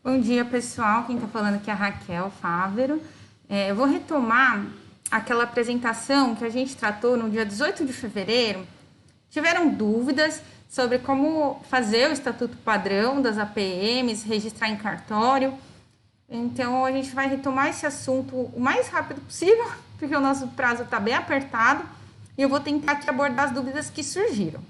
Bom dia, pessoal. Quem está falando aqui é a Raquel Fávero. Eu vou retomar aquela apresentação que a gente tratou no dia 18 de fevereiro. Tiveram dúvidas sobre como fazer o Estatuto Padrão das APMs, registrar em cartório. Então, a gente vai retomar esse assunto o mais rápido possível, porque o nosso prazo está bem apertado, e eu vou tentar aqui abordar as dúvidas que surgiram.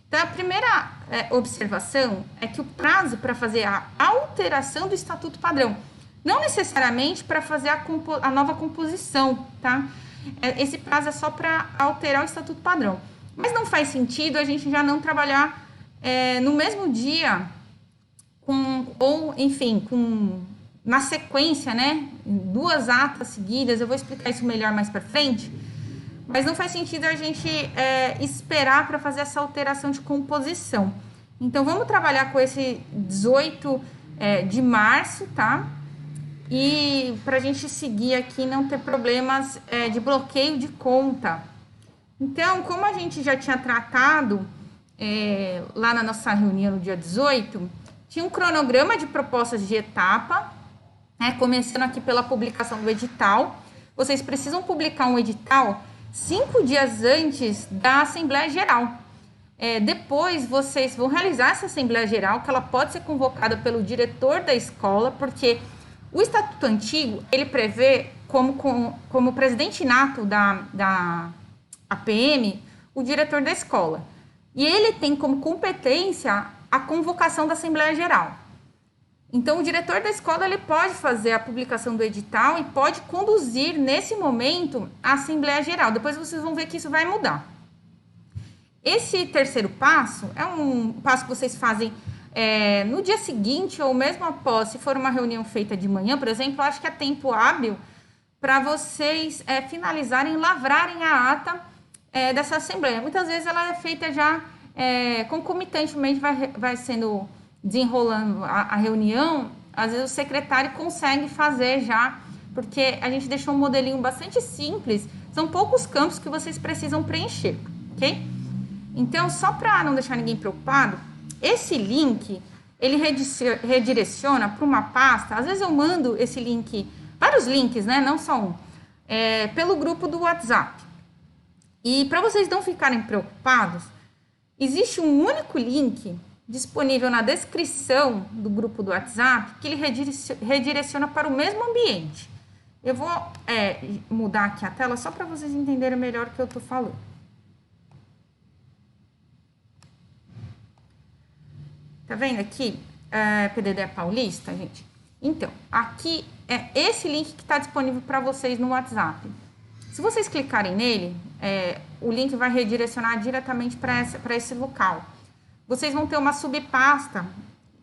Então, a primeira observação é que o prazo para fazer a alteração do Estatuto Padrão, não necessariamente para fazer a nova composição, tá? Esse prazo é só para alterar o Estatuto Padrão. Mas não faz sentido a gente já não trabalhar no mesmo dia, na sequência, né? Duas atas seguidas, eu vou explicar isso melhor mais para frente. Mas não faz sentido a gente esperar para fazer essa alteração de composição. Então, vamos trabalhar com esse 18 de março, tá? E para a gente seguir aqui, não ter problemas de bloqueio de conta. Então, como a gente já tinha tratado lá na nossa reunião no dia 18, tinha um cronograma de propostas de etapa, começando aqui pela publicação do edital. Vocês precisam publicar um edital 5 dias antes da Assembleia Geral. Depois, vocês vão realizar essa Assembleia Geral, que ela pode ser convocada pelo diretor da escola, porque o Estatuto Antigo, ele prevê como presidente nato da APM, o diretor da escola. E ele tem como competência a convocação da Assembleia Geral. Então, o diretor da escola ele pode fazer a publicação do edital e pode conduzir, nesse momento, a Assembleia Geral. Depois vocês vão ver que isso vai mudar. Esse terceiro passo é um passo que vocês fazem no dia seguinte ou mesmo após, se for uma reunião feita de manhã, por exemplo, eu acho que é tempo hábil para vocês finalizarem, lavrarem a ata dessa Assembleia. Muitas vezes ela é feita já concomitantemente, vai sendo desenrolando a reunião, às vezes o secretário consegue fazer já, porque a gente deixou um modelinho bastante simples, são poucos campos que vocês precisam preencher, ok? Então, só para não deixar ninguém preocupado, esse link, ele redireciona para uma pasta, às vezes eu mando esse link, vários links, né, não só um, pelo grupo do WhatsApp. E para vocês não ficarem preocupados, existe um único link disponível na descrição do grupo do WhatsApp, que ele redireciona para o mesmo ambiente. Eu vou mudar aqui a tela só para vocês entenderem melhor o que eu estou falando. Tá vendo aqui? PDD Paulista, gente? Então, aqui é esse link que está disponível para vocês no WhatsApp. Se vocês clicarem nele, o link vai redirecionar diretamente para esse local. Vocês vão ter uma subpasta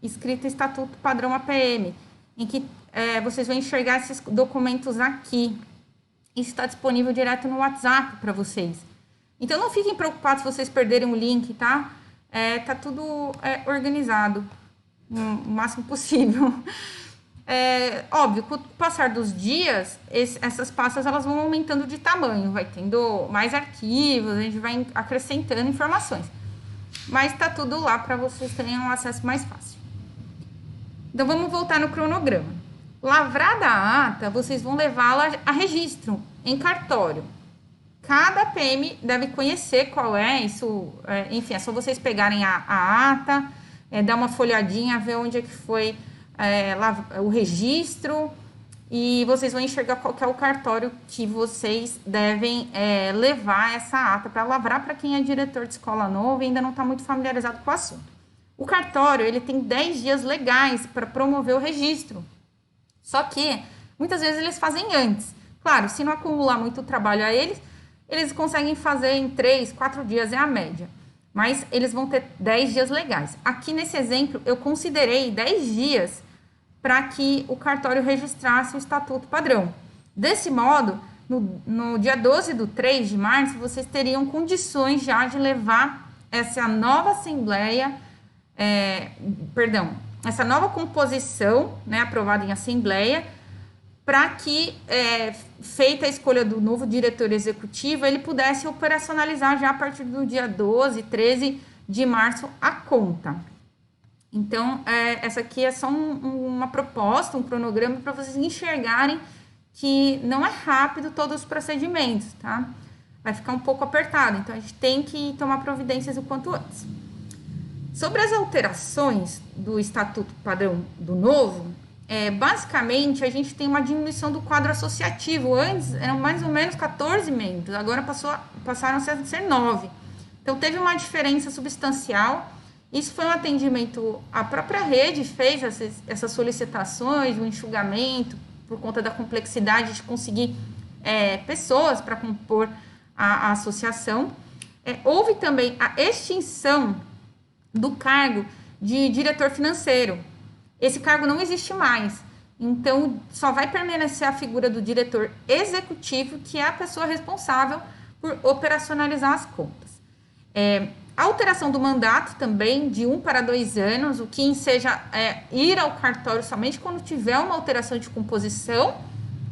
escrita Estatuto Padrão APM, em que vocês vão enxergar esses documentos aqui. Isso está disponível direto no WhatsApp para vocês. Então, não fiquem preocupados se vocês perderem o link, tá? Tá tudo organizado o máximo possível. Óbvio, com o passar dos dias, essas pastas elas vão aumentando de tamanho, vai tendo mais arquivos, a gente vai acrescentando informações. Mas tá tudo lá para vocês terem um acesso mais fácil. Então, vamos voltar no cronograma. Lavrada a ata, vocês vão levá-la a registro em cartório. Cada PM deve conhecer qual é isso. Enfim, é só vocês pegarem a ata, dar uma folhadinha, ver onde é que foi o registro, e vocês vão enxergar qual que é o cartório que vocês devem levar essa ata para lavrar, para quem é diretor de escola nova e ainda não está muito familiarizado com o assunto. O cartório, ele tem 10 dias legais para promover o registro. Só que, muitas vezes, eles fazem antes. Claro, se não acumular muito trabalho a eles conseguem fazer em 3, 4 dias, é a média. Mas eles vão ter 10 dias legais. Aqui, nesse exemplo, eu considerei 10 dias para que o cartório registrasse o Estatuto Padrão. Desse modo, no dia 12 do 3 de março, vocês teriam condições já de levar essa nova Assembleia, essa nova composição, né, aprovada em Assembleia, para que, feita a escolha do novo diretor executivo, ele pudesse operacionalizar já a partir do dia 12, 13 de março a conta. Então, essa aqui é só uma proposta, um cronograma para vocês enxergarem que não é rápido todos os procedimentos, tá? Vai ficar um pouco apertado, então a gente tem que tomar providências o quanto antes. Sobre as alterações do Estatuto Padrão do Novo, basicamente a gente tem uma diminuição do quadro associativo. Antes eram mais ou menos 14 membros, agora passaram a ser 9. Então teve uma diferença substancial. Isso foi um atendimento, a própria rede fez essas solicitações, o enxugamento, por conta da complexidade de conseguir pessoas para compor a associação. Houve também a extinção do cargo de diretor financeiro. Esse cargo não existe mais, então só vai permanecer a figura do diretor executivo, que é a pessoa responsável por operacionalizar as contas. A alteração do mandato também, de 1 para 2 anos, o que enseja ir ao cartório somente quando tiver uma alteração de composição,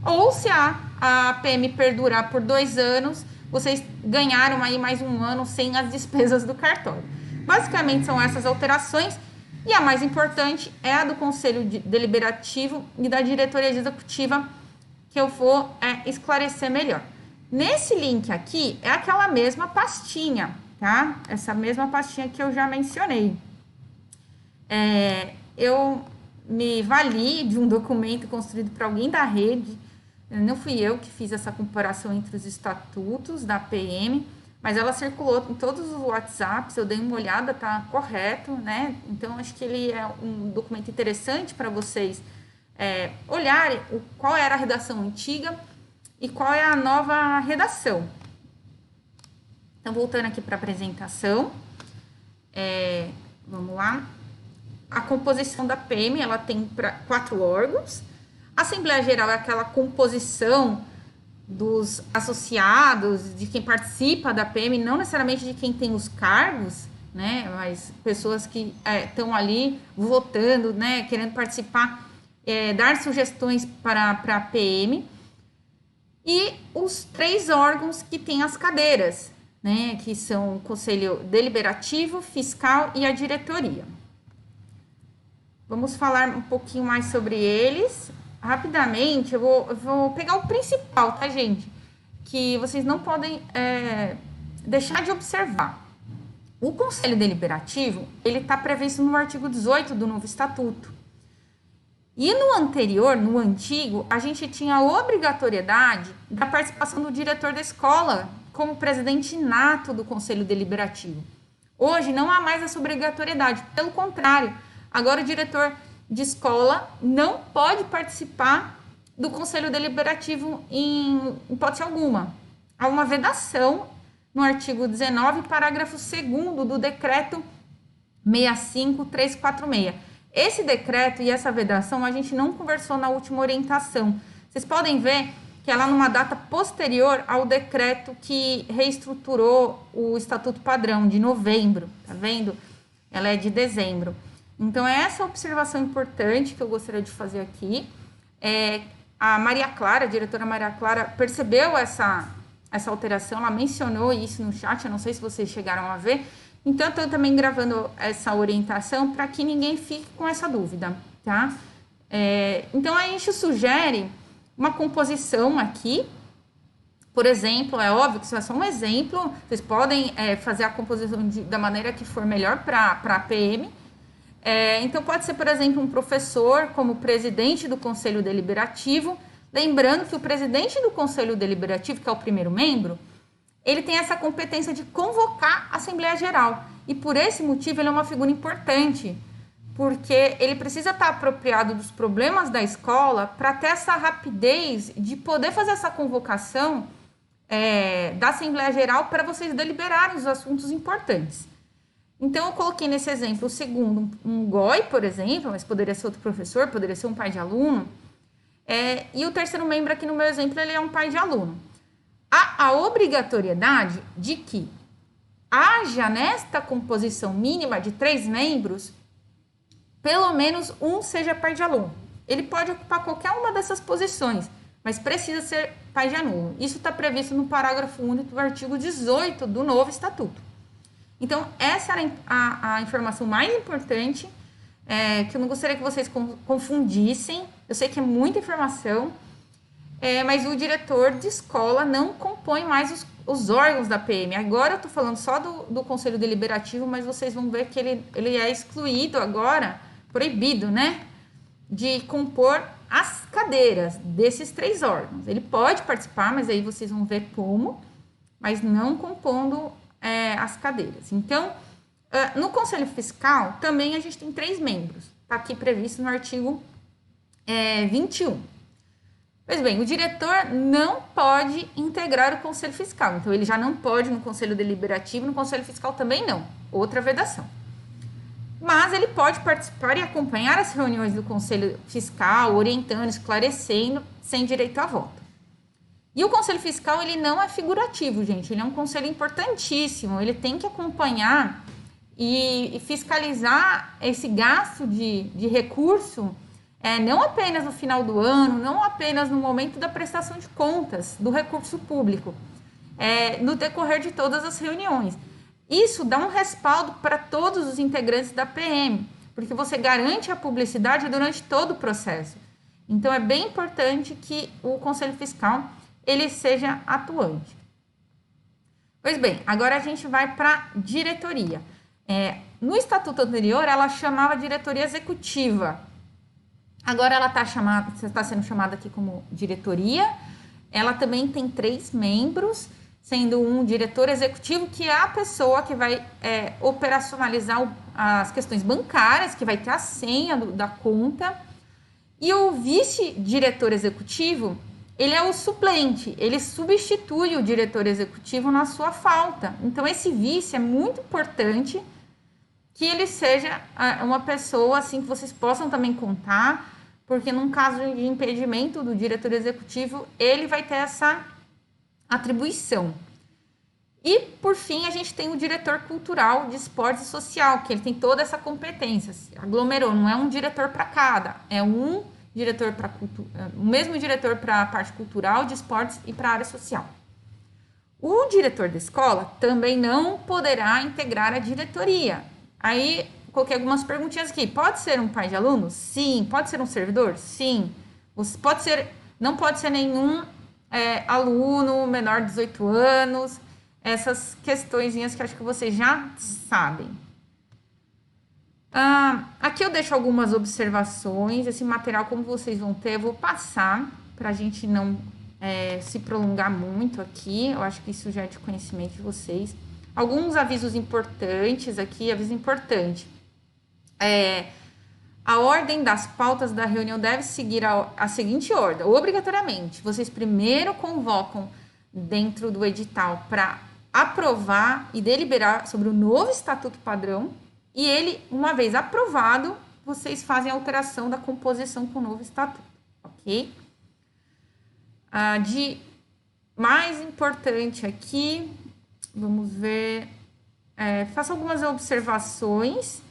ou se a PM perdurar por 2 anos, vocês ganharam aí mais 1 ano sem as despesas do cartório. Basicamente são essas alterações, e a mais importante é a do Conselho Deliberativo e da Diretoria Executiva, que eu vou esclarecer melhor. Nesse link aqui é aquela mesma pastinha, tá? Essa mesma pastinha que eu já mencionei. Eu me vali de um documento construído por alguém da rede, não fui eu que fiz essa comparação entre os estatutos da PM, mas ela circulou em todos os WhatsApps, eu dei uma olhada, tá correto, né? Então, acho que ele é um documento interessante para vocês olharem qual era a redação antiga e qual é a nova redação. Então, voltando aqui para a apresentação, vamos lá. A composição da PM, ela tem 4 órgãos. A Assembleia Geral é aquela composição dos associados, de quem participa da PM, não necessariamente de quem tem os cargos, né, mas pessoas que estão ali votando, né, querendo participar, dar sugestões para a PM. E os 3 órgãos que têm as cadeiras, né, que são o Conselho Deliberativo, Fiscal e a Diretoria. Vamos falar um pouquinho mais sobre eles. Rapidamente, eu vou pegar o principal, tá, gente? Que vocês não podem deixar de observar. O Conselho Deliberativo, ele está previsto no artigo 18 do novo Estatuto. E no anterior, no antigo, a gente tinha a obrigatoriedade da participação do diretor da escola como presidente nato do Conselho Deliberativo. Hoje não há mais essa obrigatoriedade, pelo contrário, agora o diretor de escola não pode participar do Conselho Deliberativo em hipótese alguma. Há uma vedação no artigo 19, parágrafo 2º do decreto 65346. Esse decreto e essa vedação a gente não conversou na última orientação. Vocês podem ver que ela é numa data posterior ao decreto que reestruturou o Estatuto Padrão, de novembro, tá vendo? Ela é de dezembro. Então, é essa observação importante que eu gostaria de fazer aqui. A Maria Clara, a diretora Maria Clara, percebeu essa alteração, ela mencionou isso no chat, eu não sei se vocês chegaram a ver. Então, eu estou também gravando essa orientação para que ninguém fique com essa dúvida, tá? Então, a gente sugere uma composição aqui. Por exemplo, é óbvio que isso é só um exemplo, vocês podem fazer a composição da maneira que for melhor para a PM. Então, pode ser, por exemplo, um professor como presidente do Conselho Deliberativo, lembrando que o presidente do Conselho Deliberativo, que é o primeiro membro, ele tem essa competência de convocar a Assembleia Geral, e por esse motivo ele é uma figura importante, porque ele precisa estar apropriado dos problemas da escola para ter essa rapidez de poder fazer essa convocação da Assembleia Geral para vocês deliberarem os assuntos importantes. Então, eu coloquei nesse exemplo o segundo, um GOI, por exemplo, mas poderia ser outro professor, poderia ser um pai de aluno. E o terceiro membro aqui no meu exemplo, ele é um pai de aluno. Há a obrigatoriedade de que haja nesta composição mínima de 3 membros, pelo menos um seja pai de aluno. Ele pode ocupar qualquer uma dessas posições, mas precisa ser pai de aluno. Isso está previsto no parágrafo único do artigo 18 do novo Estatuto. Então, essa era a informação mais importante. que eu não gostaria que vocês confundissem. Eu sei que é muita informação, mas o diretor de escola não compõe mais os órgãos da PM. Agora eu estou falando só do Conselho Deliberativo, mas vocês vão ver que ele é excluído agora, proibido, né? De compor as cadeiras desses 3 órgãos. Ele pode participar, mas aí vocês vão ver como, mas não compondo as cadeiras. Então, no Conselho Fiscal, também a gente tem 3 membros. Está aqui previsto no artigo 21. Pois bem, o diretor não pode integrar o Conselho Fiscal. Então, ele já não pode no Conselho Deliberativo, no Conselho Fiscal também não. Outra vedação. Mas ele pode participar e acompanhar as reuniões do Conselho Fiscal, orientando, esclarecendo, sem direito a voto. E o Conselho Fiscal, ele não é figurativo, gente. Ele é um conselho importantíssimo. Ele tem que acompanhar e fiscalizar esse gasto de recurso, não apenas no final do ano, não apenas no momento da prestação de contas do recurso público, no decorrer de todas as reuniões. Isso dá um respaldo para todos os integrantes da PM, porque você garante a publicidade durante todo o processo. Então, é bem importante que o Conselho Fiscal ele seja atuante. Pois bem, agora a gente vai para a diretoria. No estatuto anterior, ela chamava diretoria executiva. Agora ela está sendo chamada aqui como diretoria. Ela também tem 3 membros, sendo um diretor executivo, que é a pessoa que vai operacionalizar as questões bancárias, que vai ter a senha da conta. E o vice-diretor executivo, ele é o suplente, ele substitui o diretor executivo na sua falta. Então, esse vice é muito importante que ele seja uma pessoa assim que vocês possam também contar, porque num caso de impedimento do diretor executivo, ele vai ter essa atribuição. E, por fim, a gente tem o diretor cultural de esporte e social, que ele tem toda essa competência. Aglomerou, não é um diretor para cada, é um diretor para o mesmo diretor para a parte cultural, de esportes e para a área social. O diretor da escola também não poderá integrar a diretoria. Aí, coloquei algumas perguntinhas aqui. Pode ser um pai de aluno? Sim. Pode ser um servidor? Sim. Não pode ser nenhum aluno menor de 18 anos. Essas questõezinhas que acho que vocês já sabem. Aqui eu deixo algumas observações. Esse material, como vocês vão ter, eu vou passar para a gente não se prolongar muito aqui. Eu acho que isso já é de conhecimento de vocês. Alguns avisos importantes aqui. Aviso importante. A ordem das pautas da reunião deve seguir a seguinte ordem. Obrigatoriamente, vocês primeiro convocam dentro do edital para aprovar e deliberar sobre o novo estatuto padrão. E ele, uma vez aprovado, vocês fazem a alteração da composição com o novo estatuto, ok? De mais importante aqui, vamos ver, faço algumas observações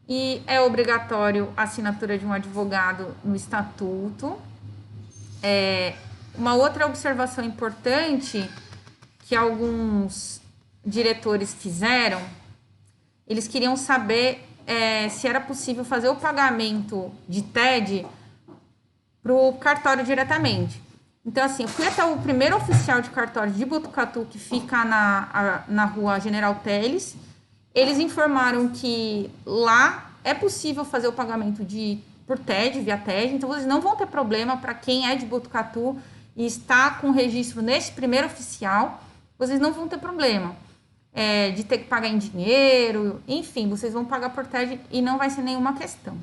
e é obrigatório a assinatura de um advogado no estatuto. Uma outra observação importante que alguns diretores fizeram, eles queriam saber se era possível fazer o pagamento de TED para o cartório diretamente. Então, assim, eu fui até o primeiro oficial de cartório de Botucatu, que fica na rua General Teles. Eles informaram que lá é possível fazer o pagamento por TED, via TED. Então, vocês não vão ter problema para quem é de Botucatu e está com registro nesse primeiro oficial. Vocês não vão ter problema. De ter que pagar em dinheiro, enfim, vocês vão pagar por TED e não vai ser nenhuma questão.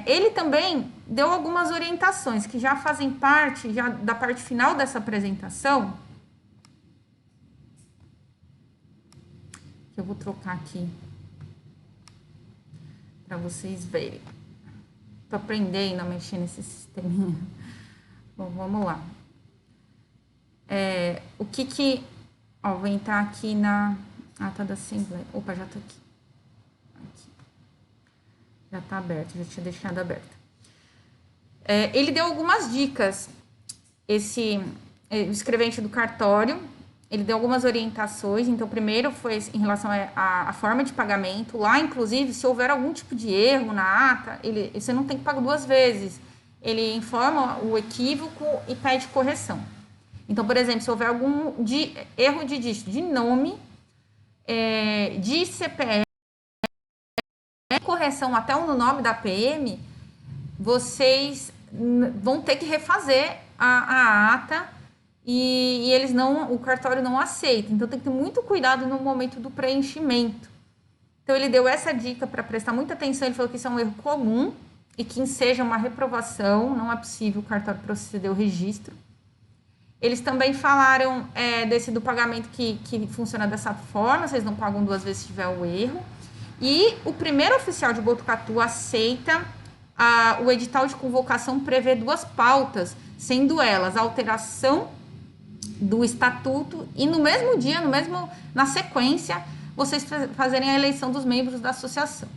Ele também deu algumas orientações que já fazem parte da parte final dessa apresentação. Que eu vou trocar aqui para vocês verem. Tô aprendendo a mexer nesse sisteminha. Bom, vamos lá. Vou entrar aqui na ata da Assembleia. Opa, já tô aqui. Já tá aberto, já tinha deixado aberto. Ele deu algumas dicas, o escrevente do cartório, ele deu algumas orientações. Então, primeiro foi em relação à forma de pagamento. Lá, inclusive, se houver algum tipo de erro na ata, você não tem que pagar 2 vezes. Ele informa o equívoco e pede correção. Então, por exemplo, se houver algum erro de dígito de nome, de CPF, correção até no nome da PM, vocês vão ter que refazer a ata e eles não, o cartório não aceita. Então tem que ter muito cuidado no momento do preenchimento. Então ele deu essa dica para prestar muita atenção. Ele falou que isso é um erro comum e que seja uma reprovação, não é possível o cartório proceder ao registro. Eles também falaram desse do pagamento que funciona dessa forma, vocês não pagam 2 vezes se tiver o erro. E o primeiro oficial de Botucatu aceita o edital de convocação prevê 2 pautas, sendo elas a alteração do estatuto e no mesmo dia, na sequência, vocês fazerem a eleição dos membros da associação.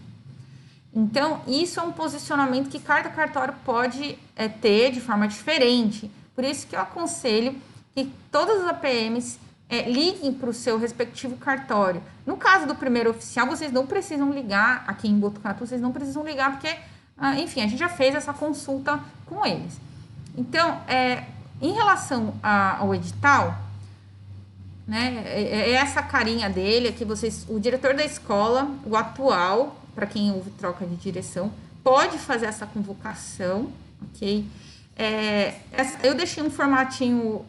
Então, isso é um posicionamento que cada cartório pode ter de forma diferente. Por isso que eu aconselho que todas as APMs liguem para o seu respectivo cartório. No caso do primeiro oficial, vocês não precisam ligar, aqui em Botucatu, vocês não precisam ligar, porque, enfim, a gente já fez essa consulta com eles. Então, em relação ao edital, né, essa carinha dele, aqui o diretor da escola, o atual, para quem houve troca de direção, pode fazer essa convocação, ok? Eu deixei um formatinho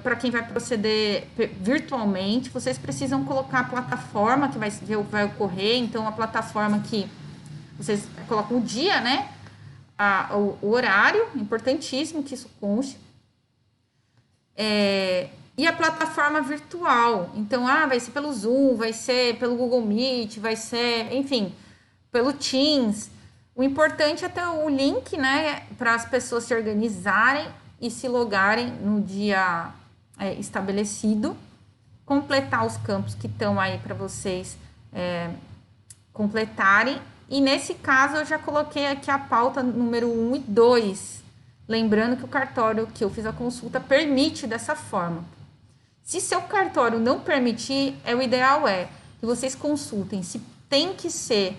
para quem vai proceder virtualmente. Vocês precisam colocar a plataforma que vai ocorrer. Então, a plataforma que vocês colocam o dia, né? O horário, importantíssimo que isso conste. E a plataforma virtual. Então, vai ser pelo Zoom, vai ser pelo Google Meet, vai ser, enfim, pelo Teams. O importante é ter o link, né, para as pessoas se organizarem e se logarem no dia estabelecido, completar os campos que estão aí para vocês completarem. E nesse caso, eu já coloquei aqui a pauta número 1 e 2, lembrando que o cartório que eu fiz a consulta permite dessa forma. Se seu cartório não permitir, o ideal que vocês consultem se tem que ser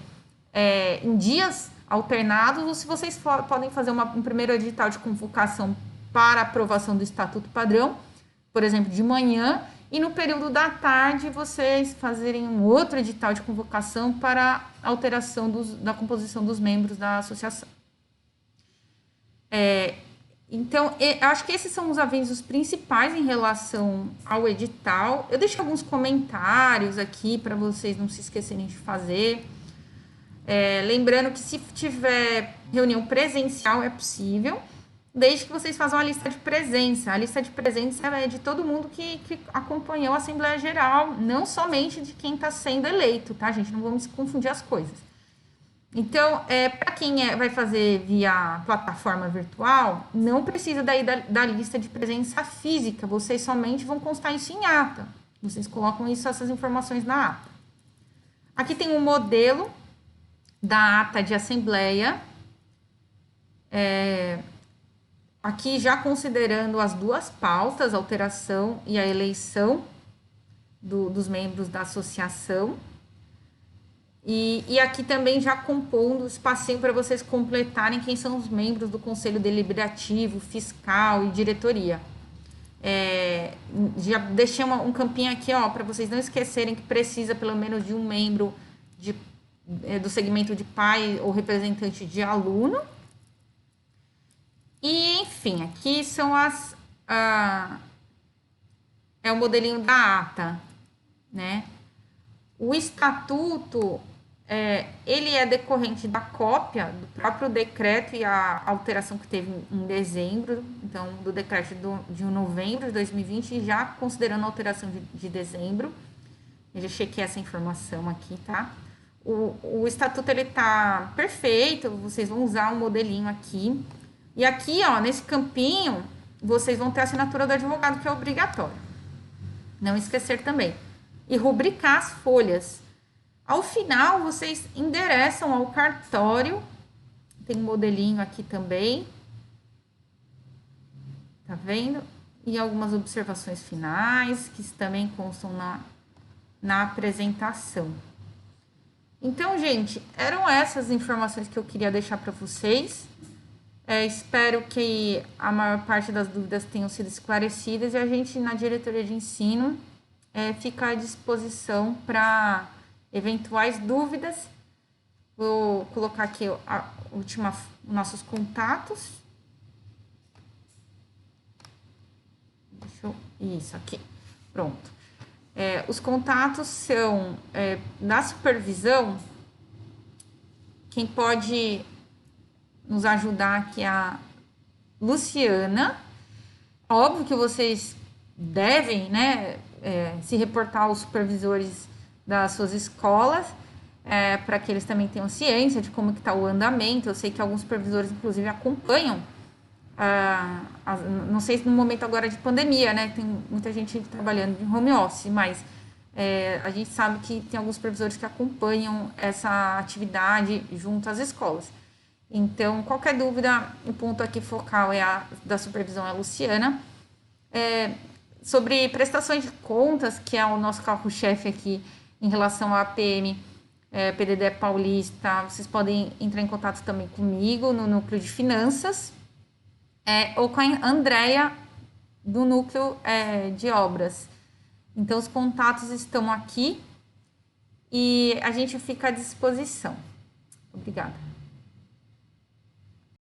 em dias alternados, ou se vocês podem fazer um primeiro edital de convocação para aprovação do Estatuto Padrão, por exemplo, de manhã, e no período da tarde vocês fazerem um outro edital de convocação para alteração da composição dos membros da associação. Então, eu acho que esses são os avisos principais em relação ao edital. Eu deixei alguns comentários aqui para vocês não se esquecerem de fazer. Lembrando que se tiver reunião presencial é possível, desde que vocês façam a lista de presença. A lista de presença é de todo mundo que acompanhou a Assembleia Geral, não somente de quem está sendo eleito, tá, gente? Não vamos confundir as coisas. Então, para quem vai fazer via plataforma virtual, não precisa daí da lista de presença física, vocês somente vão constar isso em ata. Vocês colocam essas informações na ata. Aqui tem um modelo da ata de assembleia, aqui já considerando as 2 pautas, a alteração e a eleição dos membros da associação, e aqui também já compondo o espacinho para vocês completarem quem são os membros do Conselho Deliberativo, Fiscal e Diretoria. Já deixei um campinho aqui, para vocês não esquecerem que precisa pelo menos de um membro do segmento de pai ou representante de aluno. E, enfim, aqui são o modelinho da ata, né? O estatuto, ele é decorrente da cópia do próprio decreto e a alteração que teve em dezembro, então, do decreto de novembro de 2020, já considerando a alteração de dezembro. Eu já chequei essa informação aqui, tá? O estatuto, ele tá perfeito, vocês vão usar um modelinho aqui. E aqui, nesse campinho, vocês vão ter a assinatura do advogado, que é obrigatório. Não esquecer também. E rubricar as folhas. Ao final, vocês endereçam ao cartório. Tem um modelinho aqui também. Tá vendo? e algumas observações finais, que também constam na apresentação. Então, gente, eram essas informações que eu queria deixar para vocês. Espero que a maior parte das dúvidas tenham sido esclarecidas e a gente, na diretoria de ensino, fica à disposição para eventuais dúvidas. Vou colocar aqui nossos contatos. Isso aqui, pronto. Os contatos são da supervisão. Quem pode nos ajudar aqui é a Luciana. Óbvio que vocês devem, né, se reportar aos supervisores das suas escolas, para que eles também tenham ciência de como que está o andamento. Eu sei que alguns supervisores, inclusive, acompanham. Não sei se no momento agora de pandemia, né, tem muita gente trabalhando de home office, mas a gente sabe que tem alguns supervisores que acompanham essa atividade junto às escolas. Então, qualquer dúvida, o ponto aqui focal da supervisão é a Luciana. Sobre prestações de contas, que é o nosso carro-chefe aqui em relação à APM, PDD Paulista, vocês podem entrar em contato também comigo no núcleo de finanças, ou com a Andrea do núcleo de obras. Então, os contatos estão aqui e a gente fica à disposição. Obrigada.